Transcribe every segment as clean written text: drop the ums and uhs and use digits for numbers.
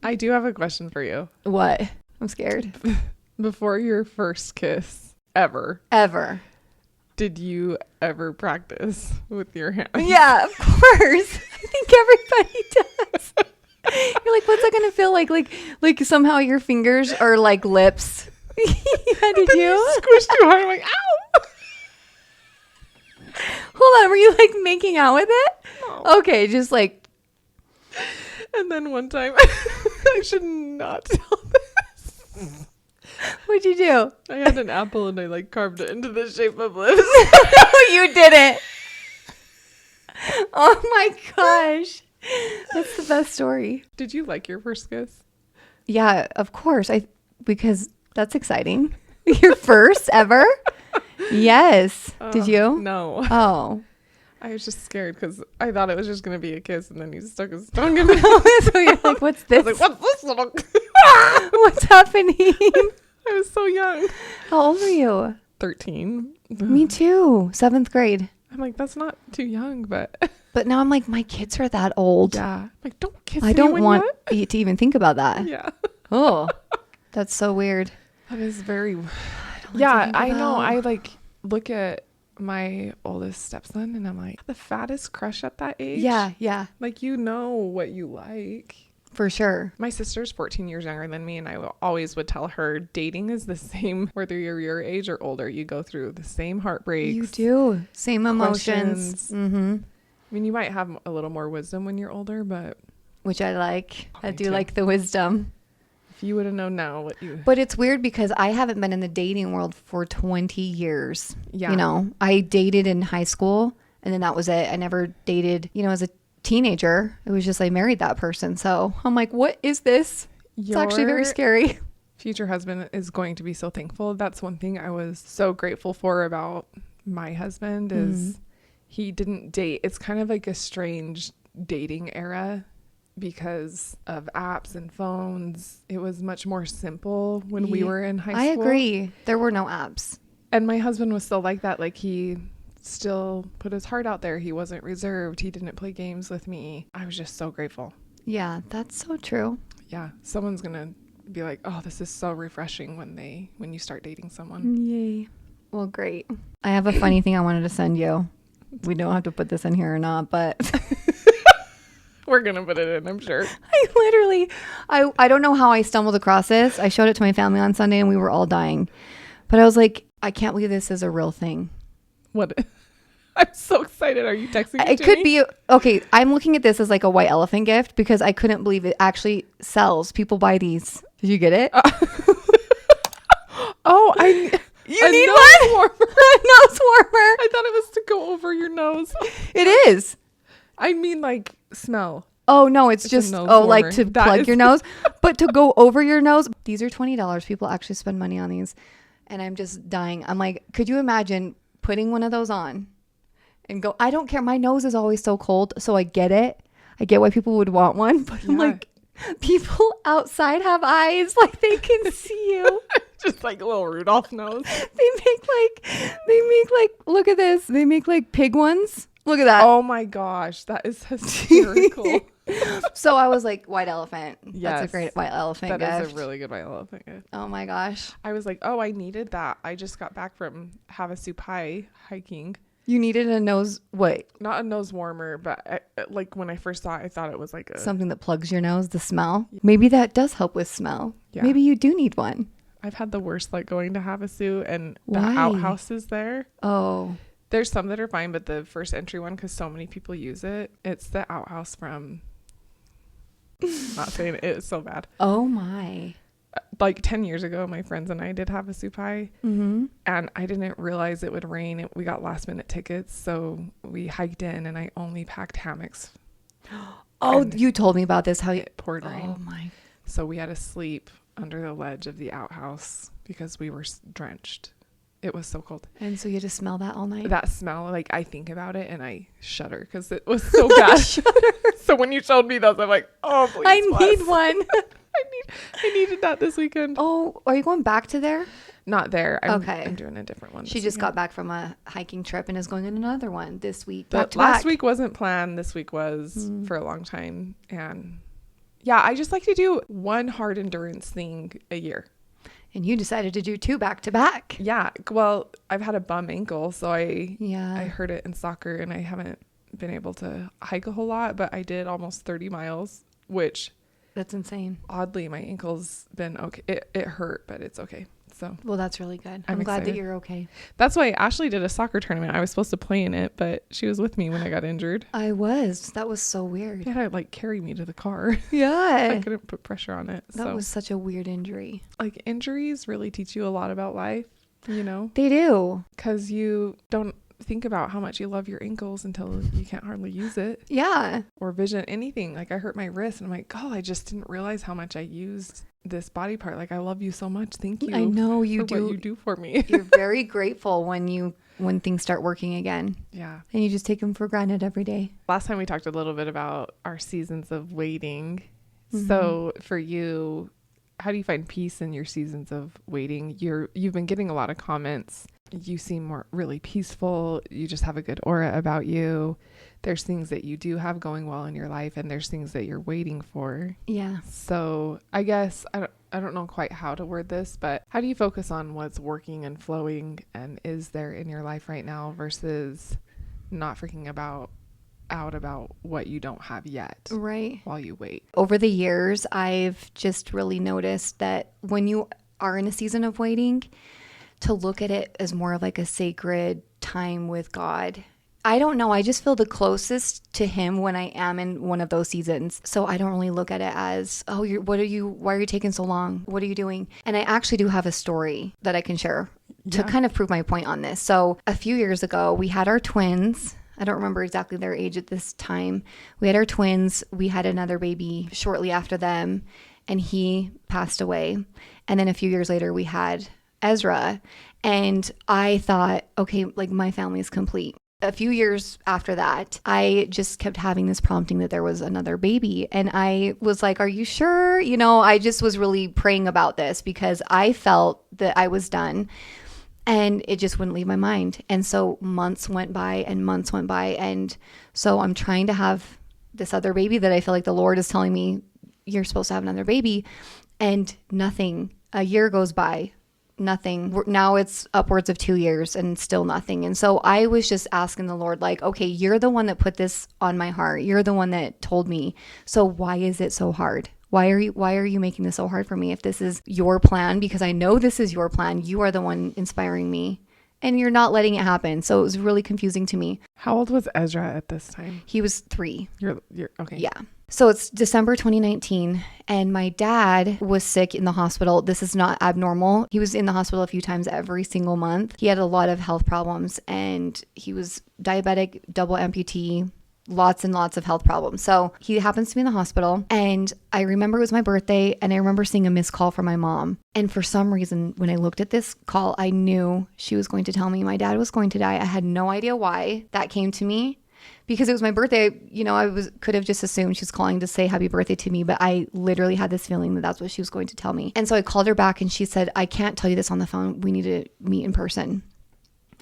I do have a question for you. What? I'm scared. Before your first kiss ever, did you ever practice with your hands? Yeah, of course. I think everybody does. You're like, what's that gonna feel like? Like somehow your fingers are like lips. Yeah, did you? Squished too hard. I'm like, ow. Hold on, were you like making out with it? No. Okay, just like. And then one time, I should not tell this. What'd you do? I had an apple and I like carved it into the shape of lips. No, you didn't. Oh my gosh. That's the best story. Did you like your first kiss? Yeah, of course. Because that's exciting. Your first ever? Yes. Did you? No. Oh. I was just scared because I thought it was just going to be a kiss and then he stuck his tongue in me. So you're like, what's I this? was like, what's this little... What's happening? I was so young. How old were you? 13. Me too. 7th grade. I'm like, that's not too young, but... But now I'm like, my kids are that old. Yeah. I'm like, don't kiss I don't want yet. you to even think about that. Yeah. Oh, that's so weird. That is very... Yeah, I know. I like look at my oldest stepson and I'm like, the fattest crush at that age? Yeah. Like, you know what you like. For sure. My sister's 14 years younger than me, and I always would tell her dating is the same whether you're your age or older. You go through the same heartbreaks. You do. Same emotions. Mm-hmm. I mean, you might have a little more wisdom when you're older, but... Which I like. I do too. like the wisdom. If you would have known now what you... But it's weird because I haven't been in the dating world for 20 years. Yeah. You know, I dated in high school and then that was it. I never dated, as a teenager. It was just I married that person. So I'm like, what is this? It's actually very scary. Future husband is going to be so thankful. That's one thing I was so grateful for about my husband is he didn't date. It's kind of like a strange dating era because of apps and phones. It was much more simple when we were in high school. I agree. There were no apps. And my husband was still like that. Like, he still put his heart out there. He wasn't reserved. He didn't play games with me. I was just so grateful. Yeah, that's so true. Yeah. Someone's going to be like, oh, this is so refreshing when you start dating someone. Yay. Well, great. I have a funny thing I wanted to send you. We don't have to put this in here or not, but... We're going to put it in, I'm sure. I don't know how I stumbled across this. I showed it to my family on Sunday and we were all dying. But I was like, I can't believe this is a real thing. What? I'm so excited. Are you texting me? It could be. Okay, I'm looking at this as like a white elephant gift because I couldn't believe it actually sells. People buy these. Did you get it? You need one? Warmer. A nose warmer. I thought it was to go over your nose. It is. I mean, like, smell. Oh, no, it's just, like to plug your nose. But to go over your nose, these are $20. People actually spend money on these. And I'm just dying. I'm like, could you imagine putting one of those on and go, I don't care. My nose is always so cold. So I get it. I get why people would want one. But I'm like, people outside have eyes. Like, they can see you. Just like a little Rudolph nose. They make like, look at this. They make like pig ones. Look at that. Oh my gosh. That is hysterical. So I was like, white elephant. Yes. That's a great white elephant That gift. is a really good white elephant gift. Oh my gosh. I was like, oh, I needed that. I just got back from Havasu Pai hiking. You needed a nose, what? Not a nose warmer, but like when I first saw it, I thought it was like something that plugs your nose, the smell. Maybe that does help with smell. Yeah. Maybe you do need one. I've had the worst like going to Havasu and Why? the outhouses there. Oh. There's some that are fine, but the first entry one, because so many people use it, it's the outhouse from... Not saying it is so bad. Oh my. Like 10 years ago, my friends and I did have a Supai, and I didn't realize it would rain. We got last minute tickets, so we hiked in and I only packed hammocks. Oh, you told me about this, how it poured rain. Oh my. So we had to sleep under the ledge of the outhouse because we were drenched. It was so cold. And so you had to smell that all night? That smell, like I think about it and I shudder because it was so bad. So when you showed me those, I'm like, oh, please. I need one. I needed that this weekend. Oh, are you going back to there? Not there. Okay. I'm doing a different one. She just got back from a hiking trip and is going on another one this week. But last week wasn't planned. This week was for a long time. And Yeah, I just like to do one hard endurance thing a year. And you decided to do 2 back to back. Yeah. Well, I've had a bum ankle, so I hurt it in soccer, and I haven't been able to hike a whole lot, but I did almost 30 miles, which... That's insane. Oddly, my ankle's been okay. It hurt, but it's okay. So, well, that's really good. I'm glad that you're okay. That's why Ashley did a soccer tournament. I was supposed to play in it, but she was with me when I got injured. That was so weird. She had to like carry me to the car. Yeah. I couldn't put pressure on it. That was such a weird injury. Like, injuries really teach you a lot about life, you know? They do. Because you don't think about how much you love your ankles until you can't hardly use it. Yeah. Or vision, anything. Like, I hurt my wrist and I'm like, oh, I just didn't realize how much I used this body part. Like, I love you so much. Thank you. I know you do. What you do for me. You're very grateful when things start working again. Yeah. And you just take them for granted every day. Last time we talked a little bit about our seasons of waiting. Mm-hmm. So for you, how do you find peace in your seasons of waiting? You've been getting a lot of comments. You seem really peaceful. You just have a good aura about you. There's things that you do have going well in your life, and there's things that you're waiting for. Yeah. So I guess I don't know quite how to word this, but how do you focus on what's working and flowing and is there in your life right now versus not freaking out about what you don't have yet, right, while you wait? Over the years, I've just really noticed that when you are in a season of waiting, to look at it as more of like a sacred time with God. I don't know. I just feel the closest to him when I am in one of those seasons. So I don't really look at it as, oh, why are you taking so long? What are you doing? And I actually do have a story that I can share to kind of prove my point on this. So a few years ago, we had our twins. I don't remember exactly their age at this time. We had our twins. We had another baby shortly after them, and he passed away. And then a few years later, we had Ezra. And I thought, okay, like my family is complete. A few years after that, I just kept having this prompting that there was another baby. And I was like, are you sure? You know, I just was really praying about this because I felt that I was done. And it just wouldn't leave my mind. And so months went by and months went by. And so I'm trying to have this other baby that I feel like the Lord is telling me, you're supposed to have another baby. And nothing. A year goes by. Nothing. Now it's upwards of 2 years and still nothing. And so I was just asking the Lord, like, okay, you're the one that put this on my heart. You're the one that told me. So why is it so hard? Why are you making this so hard for me? If this is your plan, because I know this is your plan, you are the one inspiring me and you're not letting it happen. So it was really confusing to me. How old was Ezra at this time? He was 3. You're okay. Yeah. So it's December 2019 and my dad was sick in the hospital. This is not abnormal. He was in the hospital a few times every single month. He had a lot of health problems and he was diabetic, double amputee, lots and lots of health problems. So he happens to be in the hospital and I remember it was my birthday and I remember seeing a missed call from my mom. And for some reason, when I looked at this call, I knew she was going to tell me my dad was going to die. I had no idea why that came to me. Because it was my birthday, you know, could have just assumed she's calling to say happy birthday to me, but I literally had this feeling that that's what she was going to tell me. And so I called her back and she said, I can't tell you this on the phone. We need to meet in person.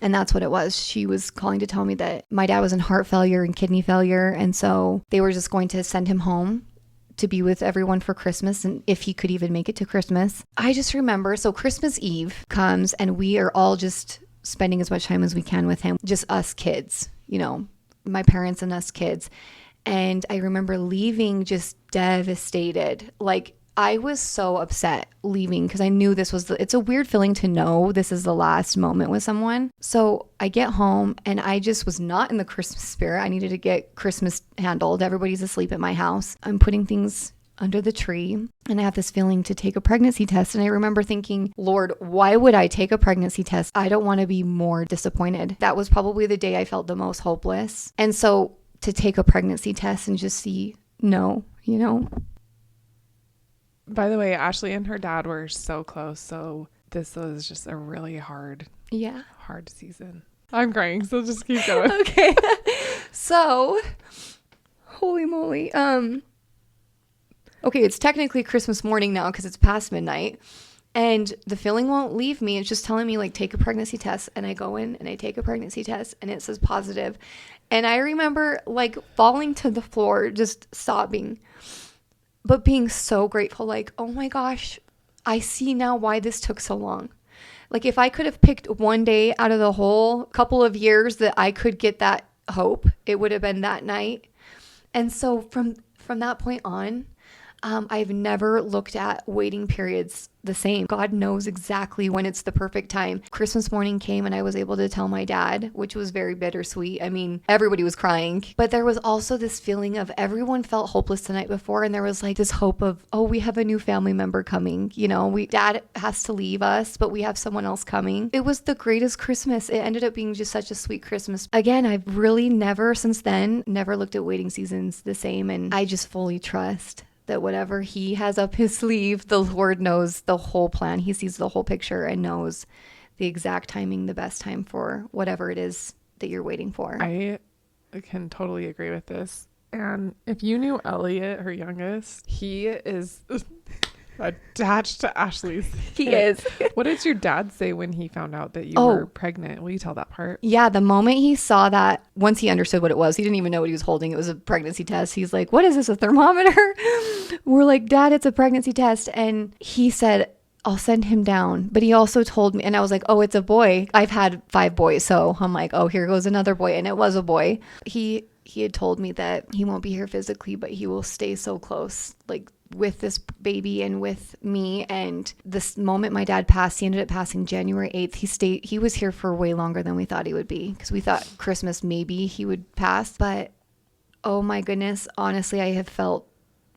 And that's what it was. She was calling to tell me that my dad was in heart failure and kidney failure. And so they were just going to send him home to be with everyone for Christmas and if he could even make it to Christmas. I just remember, so Christmas Eve comes and we are all just spending as much time as we can with him, just us kids, you know, my parents and us kids. And I remember leaving just devastated. Like I was so upset leaving because I knew it's a weird feeling to know this is the last moment with someone. So I get home and I just was not in the Christmas spirit. I needed to get Christmas handled. Everybody's asleep at my house. I'm putting things under the tree and I have this feeling to take a pregnancy test. And I remember thinking, Lord, why would I take a pregnancy test? I don't want to be more disappointed. That was probably the day I felt the most hopeless. And so to take a pregnancy test and just see no, you know. By the way, Ashley and her dad were so close. So this was just a really hard season. I'm crying, so just keep going. Okay. So, holy moly. Okay, it's technically Christmas morning now because it's past midnight and the feeling won't leave me. It's just telling me like, take a pregnancy test. And I go in and I take a pregnancy test and it says positive. And I remember like falling to the floor, just sobbing. but being so grateful, like, oh my gosh, I see now why this took so long. Like if I could have picked one day out of the whole couple of years that I could get that hope, it would have been that night. And so from that point on, I've never looked at waiting periods the same. God knows exactly when it's the perfect time. Christmas morning came and I was able to tell my dad, which was very bittersweet. I mean, everybody was crying, but there was also this feeling of everyone felt hopeless the night before. And there was like this hope of, oh, we have a new family member coming. You know, dad has to leave us, but we have someone else coming. It was the greatest Christmas. It ended up being just such a sweet Christmas. Again, I've really never since then, never looked at waiting seasons the same. And I just fully trust that whatever he has up his sleeve, the Lord knows the whole plan. He sees the whole picture and knows the exact timing, the best time for whatever it is that you're waiting for. I can totally agree with this. And if you knew Elliot, her youngest, he is attached to Ashley's. He is. What did your dad say when he found out that you were pregnant? Will you tell that part? Yeah, the moment he saw that, once he understood what it was, he didn't even know what he was holding. It was a pregnancy test. He's like, what is this, a thermometer? We're like, Dad, it's a pregnancy test. And he said, I'll send him down. But he also told me, and I was like, oh, it's a boy. I've had 5 boys. So I'm like, oh, here goes another boy. And it was a boy. He had told me that he won't be here physically, but he will stay so close, like with this baby and with me. And this moment my dad passed, he ended up passing January 8th. He was here for way longer than we thought he would be, because we thought Christmas maybe he would pass. But oh my goodness, honestly, I have felt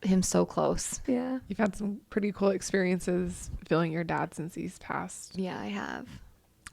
him so close. Yeah. You've had some pretty cool experiences feeling your dad since he's passed. Yeah, I have.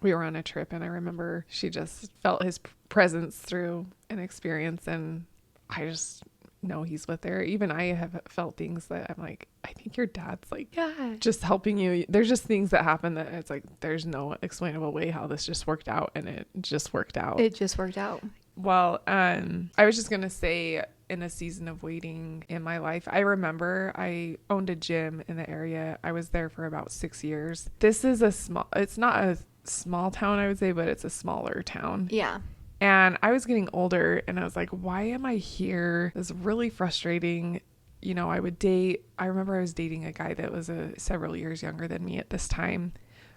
We were on a trip and I remember she just felt his presence through an experience, and I just know he's with her. Even I have felt things that I'm like, I think your dad's like, yeah, just helping you. There's just things that happen that it's like, there's no explainable way how this just worked out, and it just worked out. It just worked out. Well, I was just going to say, in a season of waiting in my life, I remember I owned a gym in the area. I was there for about 6 years. This is it's not a small town, I would say, but it's a smaller town. Yeah. And I was getting older and I was like, why am I here? It was really frustrating. You know, I remember I was dating a guy that was several years younger than me at this time,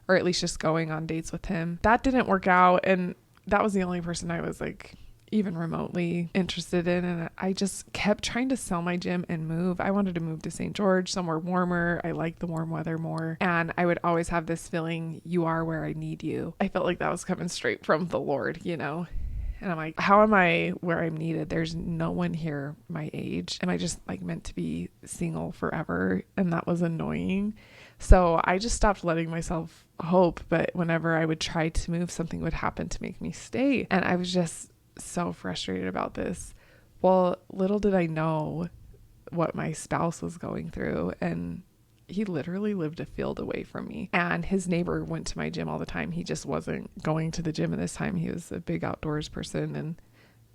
or at least just going on dates with him. That didn't work out. And that was the only person I was like even remotely interested in. And I just kept trying to sell my gym and move. I wanted to move to St. George, somewhere warmer. I like the warm weather more. And I would always have this feeling, you are where I need you. I felt like that was coming straight from the Lord, you know? And I'm like, how am I where I'm needed? There's no one here my age. Am I just like meant to be single forever? And that was annoying. So I just stopped letting myself hope. But whenever I would try to move, something would happen to make me stay. And I was just so frustrated about this. Well, little did I know what my spouse was going through. And he literally lived a field away from me, and his neighbor went to my gym all the time. He just wasn't going to the gym at this time. He was a big outdoors person, and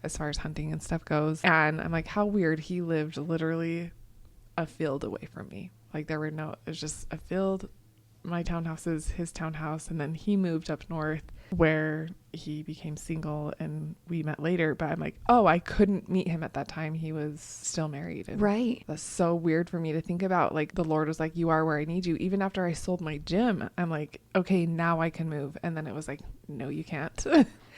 as far as hunting and stuff goes. And I'm like, how weird. He lived literally a field away from me. Like it was just a field. My townhouse is his townhouse. And then he moved up north where he became single and we met later. But I'm like, oh, I couldn't meet him at that time. He was still married. And right. That's so weird for me to think about. Like the Lord was like, you are where I need you. Even after I sold my gym, I'm like, okay, now I can move. And then it was like, no, you can't.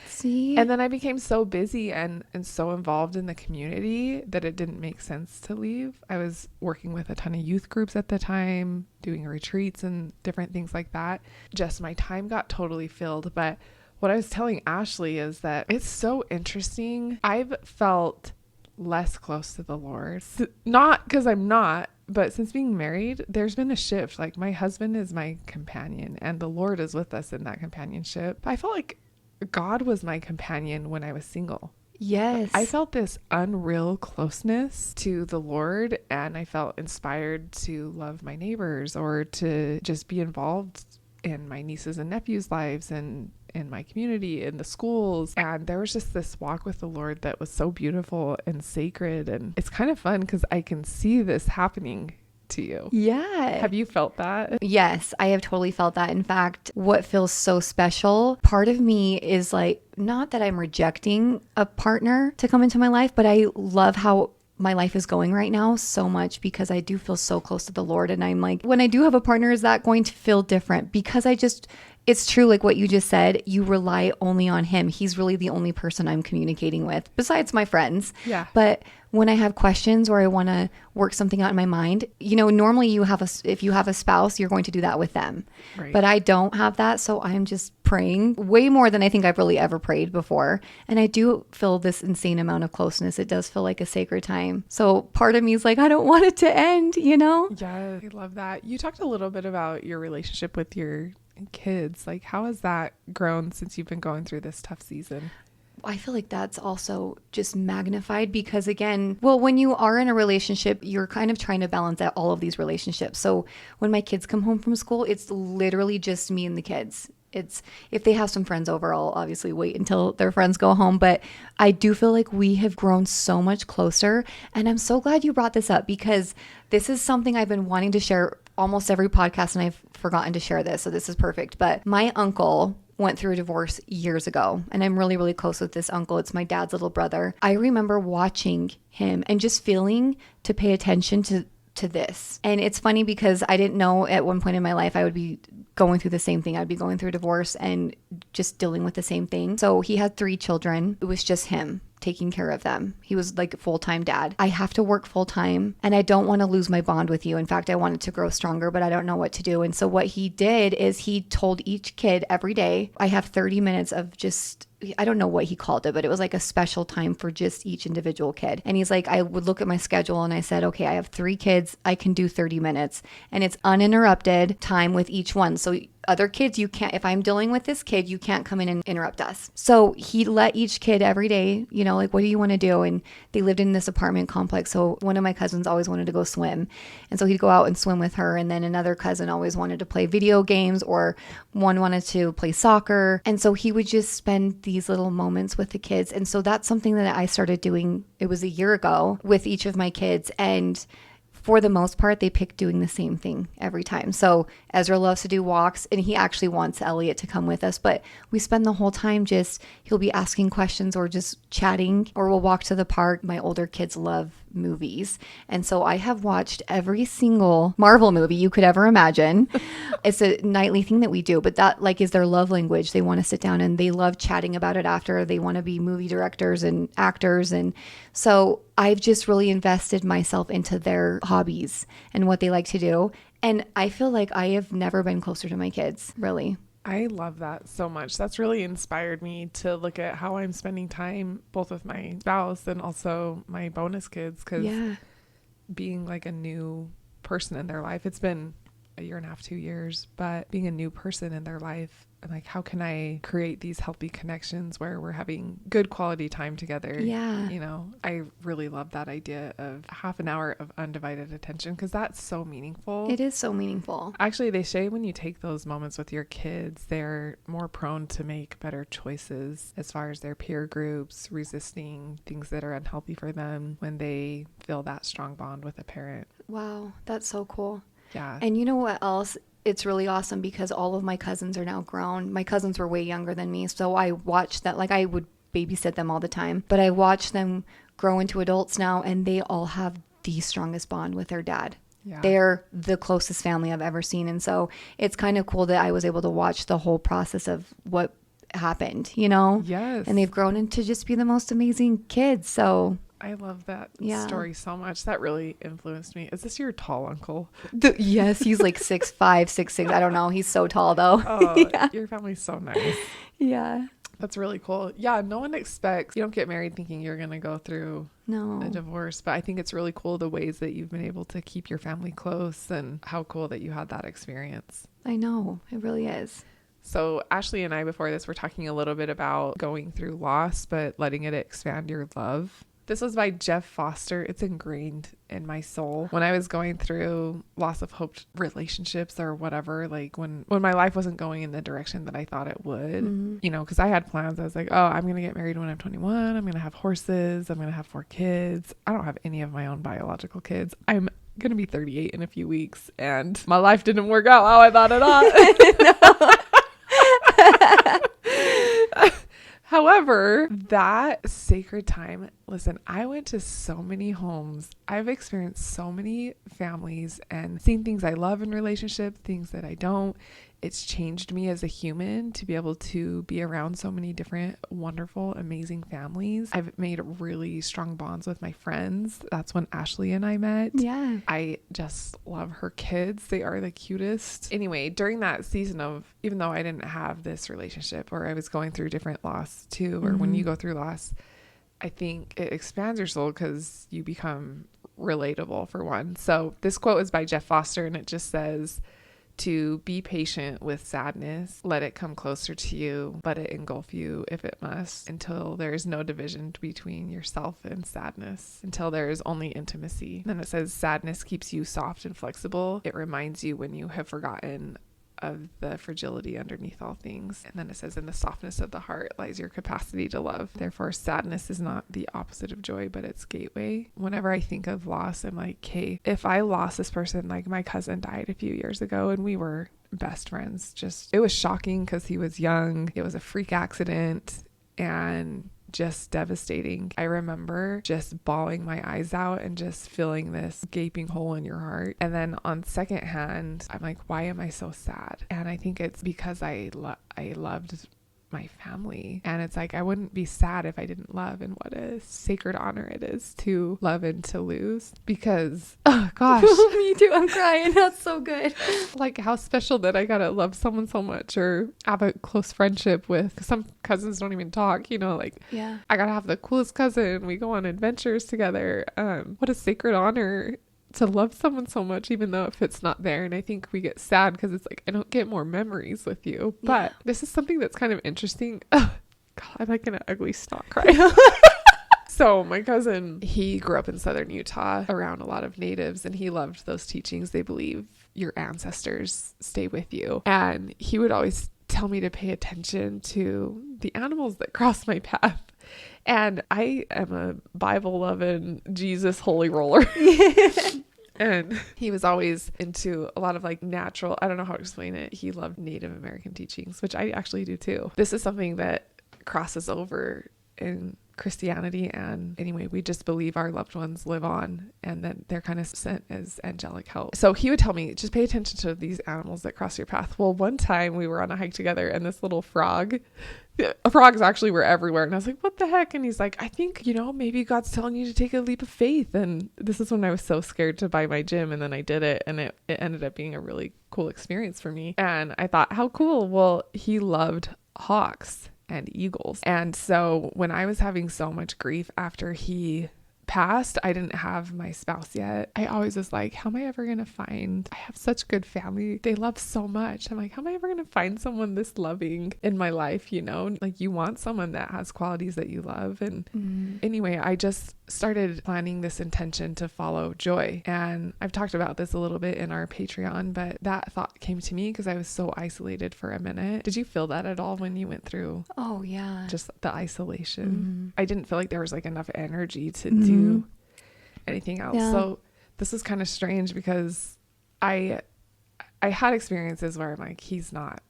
See? And then I became so busy and so involved in the community that it didn't make sense to leave. I was working with a ton of youth groups at the time, doing retreats and different things like that. Just my time got totally filled. But what I was telling Ashley is that it's so interesting. I've felt less close to the Lord. Not because I'm not, but since being married, there's been a shift. Like my husband is my companion and the Lord is with us in that companionship. I felt like God was my companion when I was single. Yes. I felt this unreal closeness to the Lord, and I felt inspired to love my neighbors or to just be involved in my nieces and nephews' lives and in my community, in the schools. And there was just this walk with the Lord that was so beautiful and sacred. And it's kind of fun because I can see this happening to you. Yeah. Have you felt that? Yes, I have totally felt that. In fact, what feels so special, part of me is like, not that I'm rejecting a partner to come into my life, but I love how my life is going right now so much because I do feel so close to the Lord. And I'm like, when I do have a partner, is that going to feel different? Because it's true, like what you just said, you rely only on him. He's really the only person I'm communicating with besides my friends. Yeah. But when I have questions or I want to work something out in my mind, normally if you have a spouse, you're going to do that with them. Right. But I don't have that. So I'm just praying way more than I think I've really ever prayed before. And I do feel this insane amount of closeness. It does feel like a sacred time. So part of me is like, I don't want it to end, Yeah, I love that. You talked a little bit about your relationship with your kids. Like, how has that grown since you've been going through this tough season? I feel like that's also just magnified because again, when you are in a relationship, you're kind of trying to balance out all of these relationships. So when my kids come home from school, it's literally just me and the kids. It's if they have some friends over, I'll obviously wait until their friends go home. But I do feel like we have grown so much closer. And I'm so glad you brought this up because this is something I've been wanting to share almost every podcast and I've forgotten to share this. So this is perfect. But my uncle went through a divorce years ago and I'm really, really close with this uncle. It's my dad's little brother. I remember watching him and just feeling to pay attention to this. And it's funny because I didn't know at one point in my life I would be going through the same thing. I'd be going through a divorce and just dealing with the same thing. So he had 3 children. It was just him taking care of them. He was like a full-time dad. I have to work full-time and I don't want to lose my bond with you. In fact, I want it to grow stronger, but I don't know what to do. And so what he did is he told each kid every day, I have 30 minutes of just, I don't know what he called it, but it was like a special time for just each individual kid. And he's like, I would look at my schedule and I said, okay, I have 3 kids. I can do 30 minutes and it's uninterrupted time with each one. So other kids, you can't, if I'm dealing with this kid, you can't come in and interrupt us. So he let each kid every day, like, what do you want to do? And they lived in this apartment complex. So one of my cousins always wanted to go swim. And so he'd go out and swim with her. And then another cousin always wanted to play video games or one wanted to play soccer. And so he would just spend these little moments with the kids. And so that's something that I started doing. It was a year ago with each of my kids. And for the most part, they pick doing the same thing every time. So Ezra loves to do walks and he actually wants Elliot to come with us, but we spend the whole time he'll be asking questions or just chatting, or we'll walk to the park. My older kids love movies. And so I have watched every single Marvel movie you could ever imagine. It's a nightly thing that we do, but that is their love language. They want to sit down and they love chatting about it after. They want to be movie directors and actors. And so I've just really invested myself into their hobbies and what they like to do. And I feel like I have never been closer to my kids, really. I love that so much. That's really inspired me to look at how I'm spending time both with my spouse and also my bonus kids, because being like a new person in their life, it's been a year and a half, 2 years, but being a new person in their life, and like, how can I create these healthy connections where we're having good quality time together? Yeah. I really love that idea of half an hour of undivided attention, because that's so meaningful. It is so meaningful. Actually, they say when you take those moments with your kids, they're more prone to make better choices as far as their peer groups, resisting things that are unhealthy for them when they feel that strong bond with a parent. Wow, that's so cool. Yeah. And you know what else? It's really awesome because all of my cousins are now grown. My cousins were way younger than me. So I watched that, I would babysit them all the time, but I watch them grow into adults now and they all have the strongest bond with their dad. Yeah. They're the closest family I've ever seen. And so it's kind of cool that I was able to watch the whole process of what happened, Yes. And they've grown into just be the most amazing kids. So I love that story so much. That really influenced me. Is this your tall uncle? Yes, he's like 6'5", 6'6". I don't know. He's so tall though. Oh, your family's so nice. Yeah. That's really cool. Yeah, no one expects, you don't get married thinking you're going to go through a divorce, but I think it's really cool the ways that you've been able to keep your family close and how cool that you had that experience. I know, it really is. So Ashley and I, before this, were talking a little bit about going through loss, but letting it expand your love. This was by Jeff Foster. It's ingrained in my soul. When I was going through loss of hope relationships or whatever, like when my life wasn't going in the direction that I thought it would, because I had plans. I was like, oh, I'm going to get married when I'm 21. I'm going to have horses. I'm going to have 4 kids. I don't have any of my own biological kids. I'm going to be 38 in a few weeks. And my life didn't work out how I thought it ought. However, that sacred time listen, I went to so many homes. I've experienced so many families and seen things I love in relationships, things that I don't. It's changed me as a human to be able to be around so many different wonderful, amazing families. I've made really strong bonds with my friends. That's when Ashley and I met. Yeah. I just love her kids. They are the cutest. Anyway, during that season of, even though I didn't have this relationship or I was going through different loss too, or when you go through loss, I think it expands your soul because you become relatable, for one. So this quote is by Jeff Foster, and it just says to be patient with sadness. Let it come closer to you. Let it engulf you if it must, until there is no division between yourself and sadness, until there is only intimacy. Then it says sadness keeps you soft and flexible. It reminds you when you have forgotten of the fragility underneath all things. And then it says, in the softness of the heart lies your capacity to love. Therefore, sadness is not the opposite of joy, but its gateway. Whenever I think of loss, I'm like, hey, if I lost this person, like my cousin died a few years ago and we were best friends, just, it was shocking because he was young. It was a freak accident and just devastating. I remember just bawling my eyes out and just feeling this gaping hole in your heart. And then on second hand, I'm like, why am I so sad? And I think it's because I loved my family. And it's like, I wouldn't be sad if I didn't love, and what a sacred honor it is to love and to lose, because, oh gosh. Me too. I'm crying. That's so good. Like how special that I gotta love someone so much or have a close friendship with. Some cousins don't even talk, you know, like, yeah, I gotta have the coolest cousin. We go on adventures together. What a sacred honor to love someone so much, even though if it's not there. And I think we get sad because it's like, I don't get more memories with you. Yeah. But this is something that's kind of interesting. God, I'm like an ugly stock cry. So my cousin, he grew up in southern Utah around a lot of natives, and he loved those teachings. They believe your ancestors stay with you. And he would always tell me to pay attention to the animals that cross my path. And I am a Bible-loving Jesus holy roller. And he was always into a lot of like natural, I don't know how to explain it. He loved Native American teachings, which I actually do too. This is something that crosses over in Christianity. And anyway, we just believe our loved ones live on and that they're kind of sent as angelic help. So he would tell me, just pay attention to these animals that cross your path. Well, one time we were on a hike together and this little frog, frogs actually were everywhere. And I was like, what the heck? And he's like, I think, maybe God's telling you to take a leap of faith. And this is when I was so scared to buy my gym. And then I did it. And it ended up being a really cool experience for me. And I thought, how cool. Well, he loved hawks and eagles. And so when I was having so much grief after he passed, I didn't have my spouse yet. I always was like, how am I ever going to find, I have such good family. They love so much. I'm like, how am I ever going to find someone this loving in my life? Like you want someone that has qualities that you love. And anyway, I just started planning this intention to follow joy. And I've talked about this a little bit in our Patreon, but that thought came to me because I was so isolated for a minute. Did you feel that at all when you went through? Oh yeah. Just the isolation. I didn't feel like there was like enough energy to do anything else. Yeah. So this is kind of strange because I had experiences where I'm like, he's not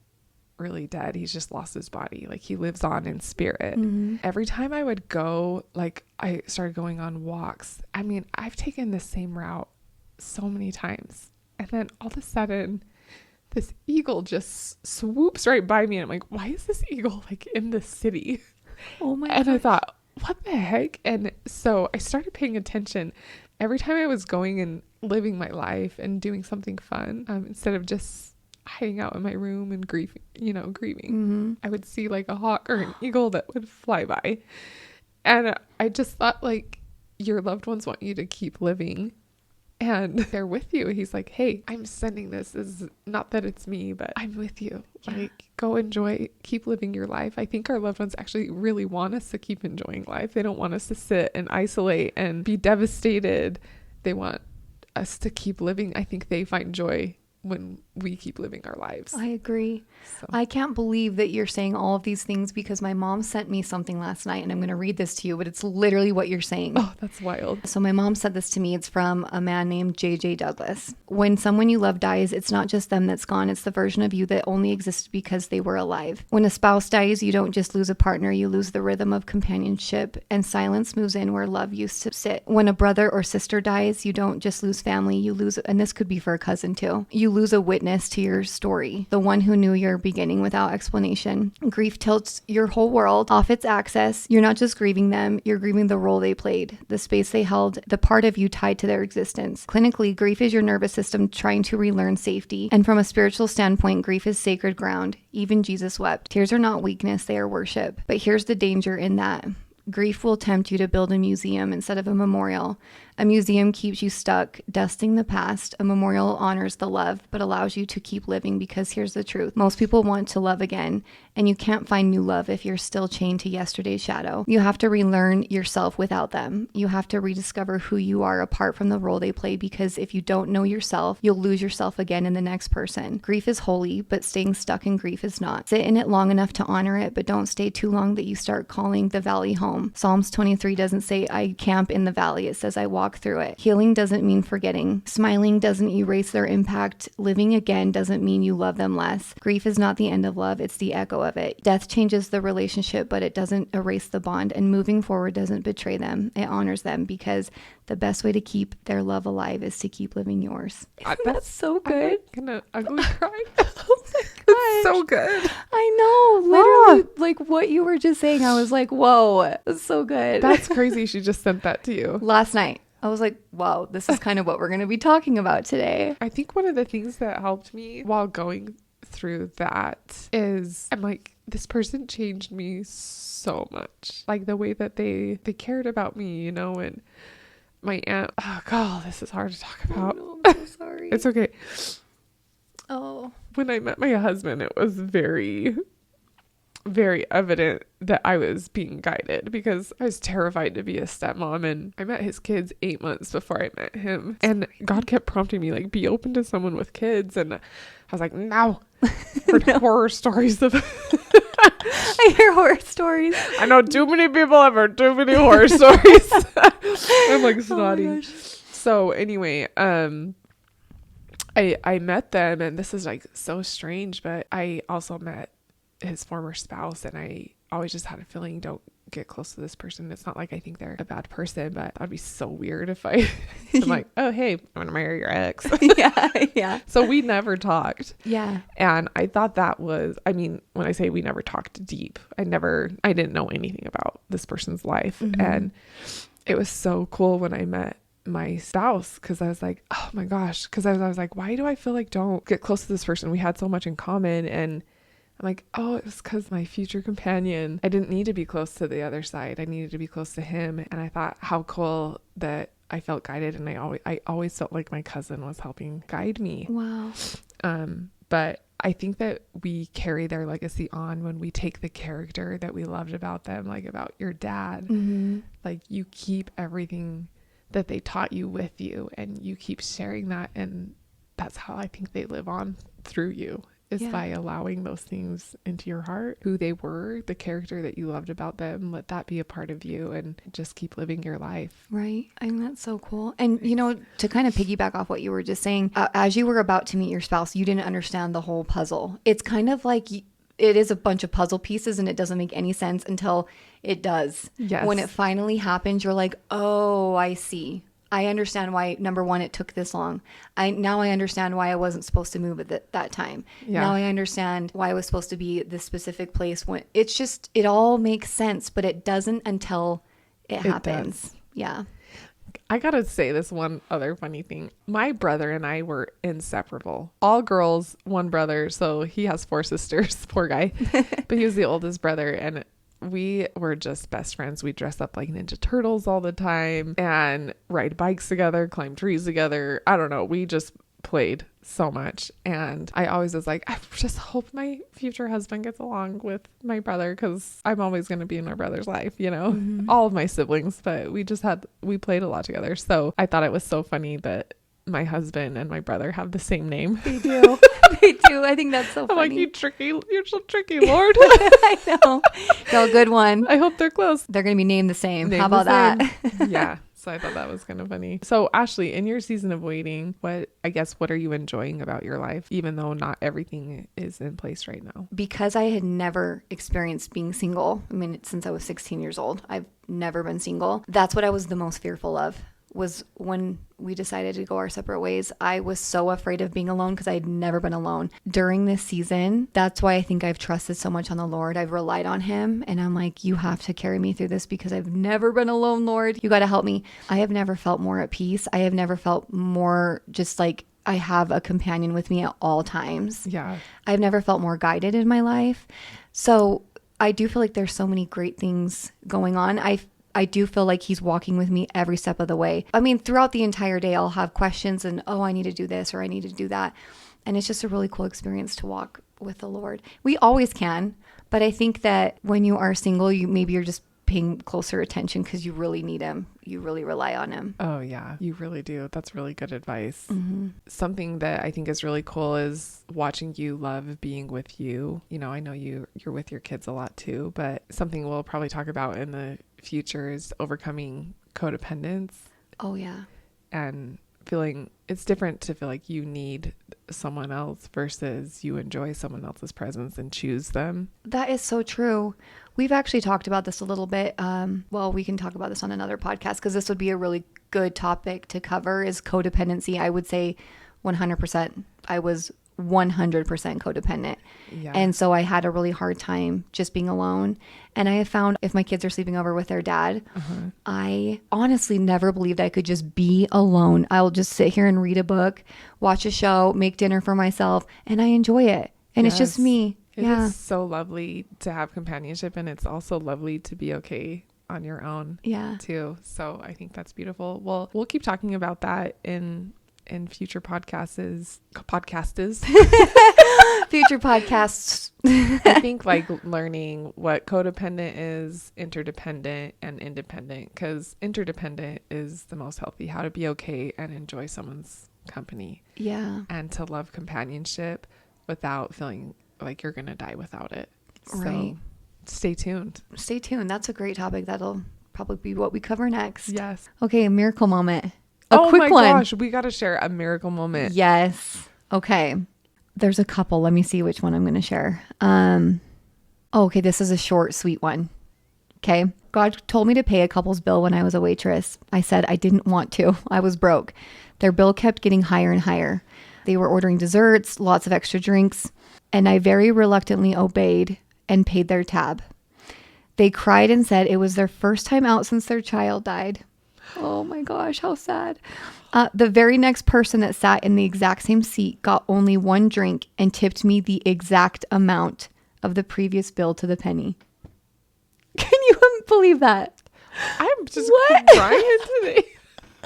really dead. He's just lost his body. Like he lives on in spirit. Every time I would go, like I started going on walks. I mean, I've taken the same route so many times. And then all of a sudden this eagle just swoops right by me. And I'm like, why is this eagle like in the city? Oh my And gosh. I thought, what the heck? And so I started paying attention every time I was going and living my life and doing something fun, instead of just hiding out in my room and grieving. I would see like a hawk or an eagle that would fly by. And I just thought, like, your loved ones want you to keep living and they're with you. He's like, hey, I'm sending this. Is not that it's me, but I'm with you. Yeah. Like, go enjoy, keep living your life. I think our loved ones actually really want us to keep enjoying life. They don't want us to sit and isolate and be devastated. They want us to keep living. I think they find joy when we keep living our lives. I agree. So. I can't believe that you're saying all of these things because my mom sent me something last night and I'm going to read this to you, but it's literally what you're saying. Oh, that's wild. So my mom sent this to me. It's from a man named J.J. Douglas. When someone you love dies, it's not just them that's gone. It's the version of you that only existed because they were alive. When a spouse dies, you don't just lose a partner, you lose the rhythm of companionship, and silence moves in where love used to sit. When a brother or sister dies, you don't just lose family, you lose, and this could be for a cousin too, you lose a witness to your story, the one who knew your beginning without explanation. Grief tilts your whole world off its axis. You're not just grieving them, you're grieving the role they played, the space they held, the part of you tied to their existence. Clinically, grief is your nervous system trying to relearn safety. And from a spiritual standpoint, grief is sacred ground. Even Jesus wept. Tears are not weakness, they are worship. But here's the danger in that. Grief will tempt you to build a museum instead of a memorial. A museum keeps you stuck, dusting the past. A memorial honors the love, but allows you to keep living because here's the truth. Most people want to love again, and you can't find new love if you're still chained to yesterday's shadow. You have to relearn yourself without them. You have to rediscover who you are apart from the role they play, because if you don't know yourself, you'll lose yourself again in the next person. Grief is holy, but staying stuck in grief is not. Sit in it long enough to honor it, but don't stay too long that you start calling the valley home. Psalms 23 doesn't say, I camp in the valley. It says, I walk through it. Healing doesn't mean forgetting. Smiling doesn't erase their impact. Living again doesn't mean you love them less. Grief is not the end of love, it's the echo of it. Death changes the relationship, but it doesn't erase the bond, and moving forward doesn't betray them. It honors them, because the best way to keep their love alive is to keep living yours. That's so good. I'm gonna ugly cry. Oh my gosh. It's so good. I know. Literally, like what you were just saying, I was like, whoa, that's so good. That's crazy. She just sent that to you. Last night. I was like, wow, this is kind of what we're going to be talking about today. I think one of the things that helped me while going through that is, I'm like, this person changed me so much. Like the way that they cared about me, you know, and my aunt, oh God, this is hard to talk about. Oh, no, I'm so sorry. It's okay. Oh. When I met my husband, it was very, very evident that I was being guided, because I was terrified to be a stepmom, and I met his kids 8 months before I met him, and God kept prompting me, like, be open to someone with kids, and I was like, no. Heard No. horror stories of I hear horror stories. I know too many people have heard too many horror stories. I'm like snotty. Oh So anyway, I met them, and this is like so strange, but I also met his former spouse, and I always just had a feeling, don't get close to this person. It's not like I think they're a bad person, but that'd be so weird if I'm like, oh hey, I'm gonna marry your ex. Yeah. So we never talked. Yeah. And I thought that was, I mean, when I say we never talked deep, I didn't know anything about this person's life. Mm-hmm. And it was so cool when I met my spouse, because I was like, oh my gosh, because I was like, why do I feel like don't get close to this person? We had so much in common. And I'm like, oh, it was because my future companion, I didn't need to be close to the other side. I needed to be close to him. And I thought how cool that I felt guided. And I always felt like my cousin was helping guide me. Wow. But I think that we carry their legacy on when we take the character that we loved about them, like about your dad. Mm-hmm. Like you keep everything that they taught you with you, and you keep sharing that. And that's how I think they live on through you. Is by allowing those things into your heart, who they were, the character that you loved about them, let that be a part of you, and just keep living your life. Right. I mean, that's so cool. And, you know, to kind of piggyback off what you were just saying, as you were about to meet your spouse, you didn't understand the whole puzzle. It's kind of like it is a bunch of puzzle pieces, and it doesn't make any sense until it does. Yes. When it finally happens, you're like, oh, I see. I understand why, number one, it took this long. Now I understand why I wasn't supposed to move at that time. Yeah. Now I understand why I was supposed to be this specific place. When it's just, it all makes sense, but it doesn't until it happens. Does. Yeah. I gotta say this one other funny thing. My brother and I were inseparable. All girls, one brother. So he has 4 sisters, poor guy. But he was the oldest brother, and we were just best friends. We dress up like Ninja Turtles all the time and ride bikes together, climb trees together. I don't know. We just played so much. And I always was like, I just hope my future husband gets along with my brother, because I'm always going to be in my brother's life, you know, all of my siblings. But we played a lot together. So I thought it was so funny that my husband and my brother have the same name. They do. They do. I think that's so funny. I'm like, you're so tricky, Lord. I know. No, good one. I hope they're close. They're going to be named the same. How about that? Yeah. So I thought that was kind of funny. So Ashley, in your season of waiting, what are you enjoying about your life, even though not everything is in place right now? Because I had never experienced being single. I mean, since I was 16 years old, I've never been single. That's what I was the most fearful of, was when we decided to go our separate ways. I was so afraid of being alone because I had never been alone. During this season, that's why I think I've trusted so much on the Lord. I've relied on him, and I'm like, you have to carry me through this because I've never been alone, Lord. You got to help me. I have never felt more at peace. I have never felt more just like I have a companion with me at all times. Yeah. I've never felt more guided in my life. So I do feel like there's so many great things going on. I do feel like he's walking with me every step of the way. I mean, throughout the entire day, I'll have questions and, I need to do this or I need to do that. And it's just a really cool experience to walk with the Lord. We always can. But I think that when you are single, you're just paying closer attention because you really need him. You really rely on him. Oh, yeah, you really do. That's really good advice. Mm-hmm. Something that I think is really cool is watching you love being with you. You know, I know you're with your kids a lot too, but something we'll probably talk about in the future is overcoming codependence. Oh, yeah. And feeling it's different to feel like you need someone else versus you enjoy someone else's presence and choose them. That is so true. We've actually talked about this a little bit. Well, we can talk about this on another podcast because this would be a really good topic to cover is codependency. I would say 100%. I was 100% codependent. Yeah. And so I had a really hard time just being alone. And I have found if my kids are sleeping over with their dad, I honestly never believed I could just be alone. I'll just sit here and read a book, watch a show, make dinner for myself, and I enjoy it. And It's just me. It is so lovely to have companionship, and it's also lovely to be okay on your own too. So I think that's beautiful. Well, we'll keep talking about that in future podcasts. Future podcasts. I think like learning what codependent is, interdependent, and independent, because interdependent is the most healthy, how to be okay and enjoy someone's company. Yeah. And to love companionship without feeling like you're going to die without it. Right. So stay tuned. Stay tuned. That's a great topic. That'll probably be what we cover next. Yes. Okay. A miracle moment. A quick one. Gosh, we got to share a miracle moment. Yes. Okay. There's a couple. Let me see which one I'm going to share. Okay. This is a short, sweet one. Okay. God told me to pay a couple's bill when I was a waitress. I said I didn't want to. I was broke. Their bill kept getting higher and higher. They were ordering desserts, lots of extra drinks, and I very reluctantly obeyed and paid their tab. They cried and said it was their first time out since their child died. Oh my gosh, how sad. The very next person that sat in the exact same seat got only one drink and tipped me the exact amount of the previous bill to the penny. Can you believe that? I'm just crying today.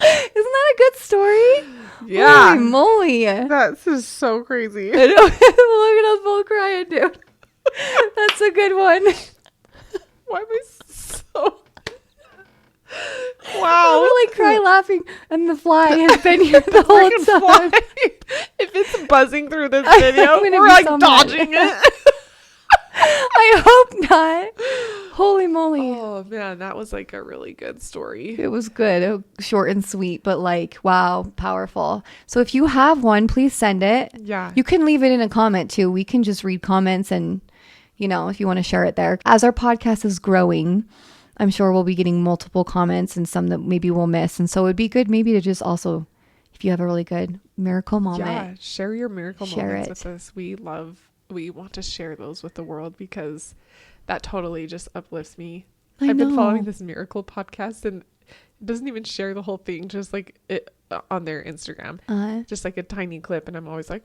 Isn't that a good story? Yeah. Holy moly. That's just so crazy. I know. Look at us both crying, dude. That's a good one. Why am I so... Wow. We're like cry laughing, and the fly has been here the whole time. If it's buzzing through this video, we're like so dodging it. I hope not. Holy moly. Oh man, that was like a really good story. It was good. Short and sweet, but like, wow, powerful. So if you have one, please send it. Yeah. You can leave it in a comment too. We can just read comments and, if you want to share it there. As our podcast is growing, I'm sure we'll be getting multiple comments and some that maybe we'll miss. And so it'd be good maybe to just also, if you have a really good miracle moment. Share your miracle moments with us. We want to share those with the world because that totally just uplifts me. I've been following this miracle podcast and it doesn't even share the whole thing, just like it on their Instagram, just like a tiny clip. And I'm always like,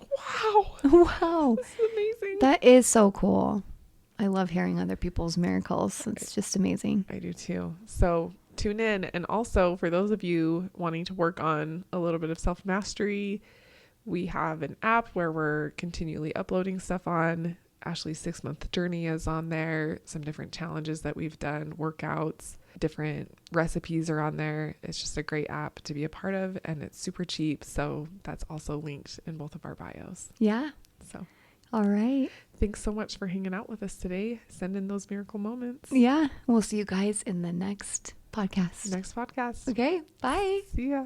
wow, this is amazing. That is so cool. I love hearing other people's miracles. It's just amazing. I do too. So tune in. And also for those of you wanting to work on a little bit of self-mastery, we have an app where we're continually uploading stuff on. Ashley's 6-month journey is on there. Some different challenges that we've done, workouts, different recipes are on there. It's just a great app to be a part of, and it's super cheap. So that's also linked in both of our bios. Yeah. So. All right. Thanks so much for hanging out with us today. Send in those miracle moments. Yeah. We'll see you guys in the next podcast. Okay. Bye. See ya.